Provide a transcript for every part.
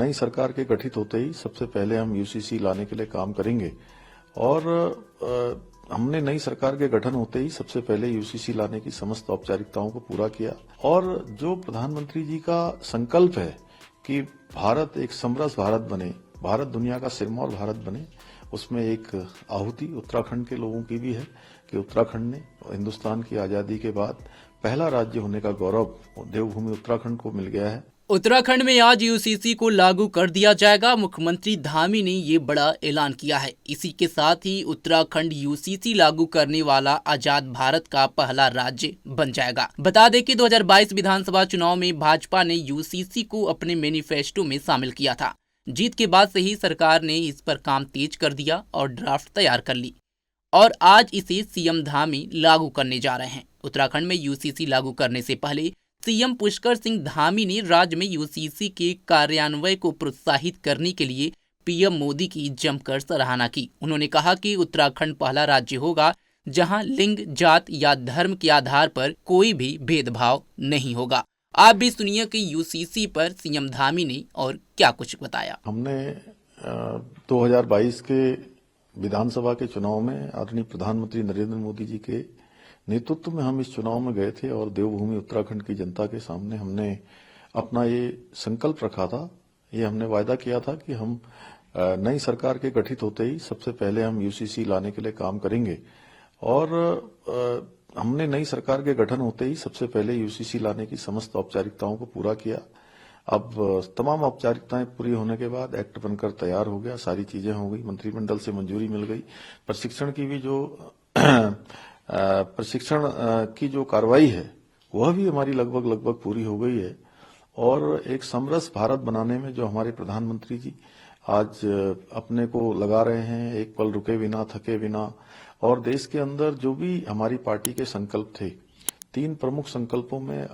नई सरकार के गठित होते ही सबसे पहले हम यूसीसी लाने के लिए काम करेंगे और हमने नई सरकार के गठन होते ही सबसे पहले यूसीसी लाने की समस्त औपचारिकताओं को पूरा किया और जो प्रधानमंत्री जी का संकल्प है कि भारत एक समरस भारत बने, भारत दुनिया का सिरमौर भारत बने, उसमें एक आहुति उत्तराखंड के लोगों की भी है कि उत्तराखंड ने हिंदुस्तान की आजादी के बाद पहला राज्य होने का गौरव देवभूमि उत्तराखंड को मिल गया है। उत्तराखंड में आज यूसीसी को लागू कर दिया जाएगा। मुख्यमंत्री धामी ने ये बड़ा ऐलान किया है। इसी के साथ ही उत्तराखंड यूसीसी लागू करने वाला आजाद भारत का पहला राज्य बन जाएगा। बता दें कि 2022 विधानसभा चुनाव में भाजपा ने यूसीसी को अपने मैनिफेस्टो में शामिल किया था। जीत के बाद से ही सरकार ने इस पर काम तेज कर दिया और ड्राफ्ट तैयार कर ली और आज इसे सीएम धामी लागू करने जा रहे हैं। उत्तराखंड में यूसीसी लागू करने से पहले सीएम पुष्कर सिंह धामी ने राज्य में यूसीसी के कार्यान्वयन को प्रोत्साहित करने के लिए पीएम मोदी की जमकर सराहना की। उन्होंने कहा कि उत्तराखंड पहला राज्य होगा जहां लिंग, जात या धर्म के आधार पर कोई भी भेदभाव नहीं होगा। आप भी सुनिए कि यूसीसी पर सीएम धामी ने और क्या कुछ बताया। हमने 2022 के विधानसभा के चुनाव में आदरणीय प्रधानमंत्री नरेंद्र मोदी जी के नेतृत्व में हम इस चुनाव में गए थे और देवभूमि उत्तराखंड की जनता के सामने हमने अपना ये संकल्प रखा था, ये हमने वायदा किया था कि हम नई सरकार के गठित होते ही सबसे पहले हम यूसीसी लाने के लिए काम करेंगे और हमने नई सरकार के गठन होते ही सबसे पहले यूसीसी लाने की समस्त औपचारिकताओं को पूरा किया। अब तमाम औपचारिकताएं पूरी होने के बाद एक्ट बनकर तैयार हो गया, सारी चीजें हो गई, मंत्रिमंडल से मंजूरी मिल गई, प्रशिक्षण की भी जो कार्रवाई है वह भी हमारी लगभग पूरी हो गई है और एक समरस भारत बनाने में जो हमारे प्रधानमंत्री जी आज अपने को लगा रहे हैं, एक पल रुके बिना, थके बिना, और देश के अंदर जो भी हमारी पार्टी के संकल्प थे, 3 प्रमुख संकल्पों में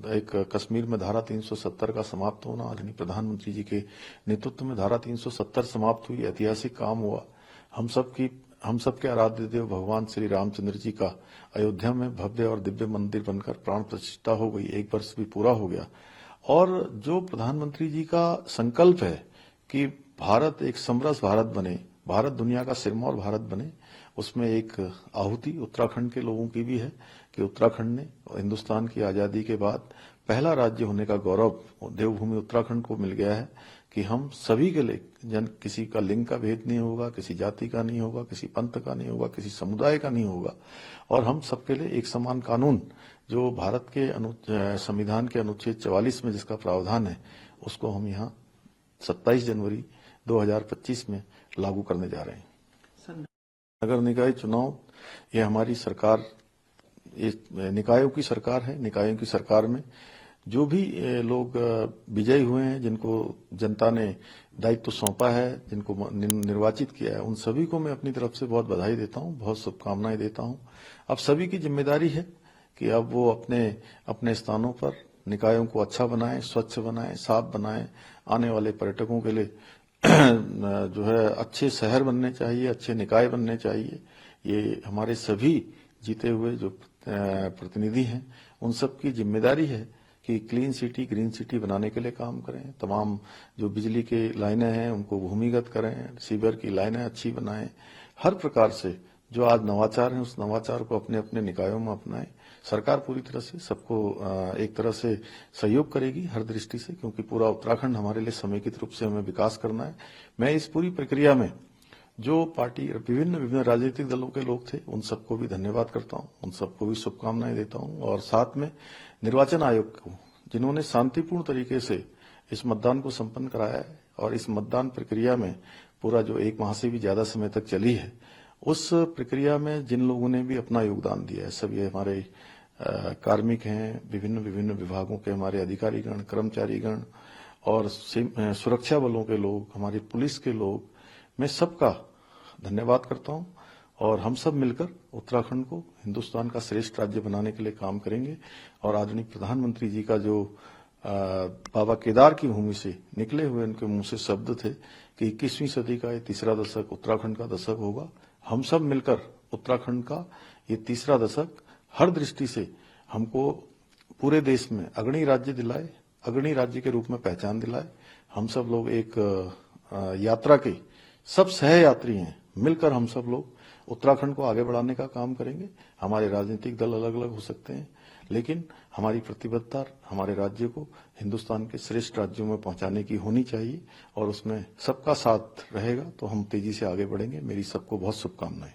एक कश्मीर में धारा 370 का समाप्त होना, आदरणीय प्रधानमंत्री जी के नेतृत्व में धारा 370 समाप्त हुई, ऐतिहासिक काम हुआ। हम सबके आराध्य देव भगवान श्री रामचंद्र जी का अयोध्या में भव्य और दिव्य मंदिर बनकर प्राण प्रतिष्ठा हो गई, 1 वर्ष भी पूरा हो गया। और जो प्रधानमंत्री जी का संकल्प है कि भारत एक समरस भारत बने, भारत दुनिया का सिरमौर भारत बने, उसमें एक आहुति उत्तराखंड के लोगों की भी है कि उत्तराखंड ने हिंदुस्तान की आजादी के बाद पहला राज्य होने का गौरव देवभूमि उत्तराखंड को मिल गया है कि हम सभी के लिए किसी का लिंग का भेद नहीं होगा, किसी जाति का नहीं होगा, किसी पंथ का नहीं होगा, किसी समुदाय का नहीं होगा और हम सबके लिए एक समान कानून जो भारत के संविधान के अनुच्छेद 44 में जिसका प्रावधान है उसको हम यहाँ 27 जनवरी 2025 में लागू करने जा रहे हैं। नगर निकाय चुनाव ये हमारी सरकार, ये निकायों की सरकार है। निकायों की सरकार में जो भी लोग विजयी हुए हैं, जिनको जनता ने दायित्व सौंपा है, जिनको निर्वाचित किया है, उन सभी को मैं अपनी तरफ से बहुत बधाई देता हूं, बहुत शुभकामनाएं देता हूं। अब सभी की जिम्मेदारी है कि अब वो अपने स्थानों पर निकायों को अच्छा बनाएं, स्वच्छ बनाएं, साफ बनाएं, आने वाले पर्यटकों के लिए जो है अच्छे शहर बनने चाहिए, अच्छे निकाय बनने चाहिए। ये हमारे सभी जीते हुए जो प्रतिनिधि हैं उन सब की जिम्मेदारी है कि क्लीन सिटी, ग्रीन सिटी बनाने के लिए काम करें। तमाम जो बिजली की लाइनें हैं उनको भूमिगत करें, सीवर की लाइनें अच्छी बनाएं। हर प्रकार से जो आज नवाचार है उस नवाचार को अपने अपने निकायों में अपनाएं। सरकार पूरी तरह से सबको एक तरह से सहयोग करेगी हर दृष्टि से, क्योंकि पूरा उत्तराखंड हमारे लिए समेकित रूप से हमें विकास करना है। मैं इस पूरी प्रक्रिया में जो पार्टी विभिन्न राजनीतिक दलों के लोग थे उन सबको भी धन्यवाद करता हूं, उन सबको भी शुभकामनाएं देता हूं और साथ में निर्वाचन आयोग को जिन्होंने शांतिपूर्ण तरीके से इस मतदान को संपन्न कराया है और इस मतदान प्रक्रिया में पूरा जो 1 माह से भी ज्यादा समय तक चली है, उस प्रक्रिया में जिन लोगों ने भी अपना योगदान दिया है, सब ये हमारे कार्मिक हैं, विभिन्न विभागों के हमारे अधिकारीगण, कर्मचारीगण और सुरक्षा बलों के लोग, हमारी पुलिस के लोग, मैं सबका धन्यवाद करता हूं और हम सब मिलकर उत्तराखंड को हिंदुस्तान का श्रेष्ठ राज्य बनाने के लिए काम करेंगे। और आदरणीय प्रधानमंत्री जी का जो बाबा केदार की भूमि से निकले हुए उनके मुंह से शब्द थे कि 21वीं सदी का ये तीसरा दशक उत्तराखंड का दशक होगा। हम सब मिलकर उत्तराखंड का ये तीसरा दशक हर दृष्टि से हमको पूरे देश में अग्रणी राज्य दिलाए, अग्रणी राज्य के रूप में पहचान दिलाए। हम सब लोग एक यात्रा के सब सह यात्री हैं। मिलकर हम सब लोग उत्तराखंड को आगे बढ़ाने का काम करेंगे। हमारे राजनीतिक दल अलग अलग हो सकते हैं, लेकिन हमारी प्रतिबद्धता हमारे राज्य को हिंदुस्तान के श्रेष्ठ राज्यों में पहुंचाने की होनी चाहिए और उसमें सबका साथ रहेगा तो हम तेजी से आगे बढ़ेंगे। मेरी सबको बहुत शुभकामनाएं।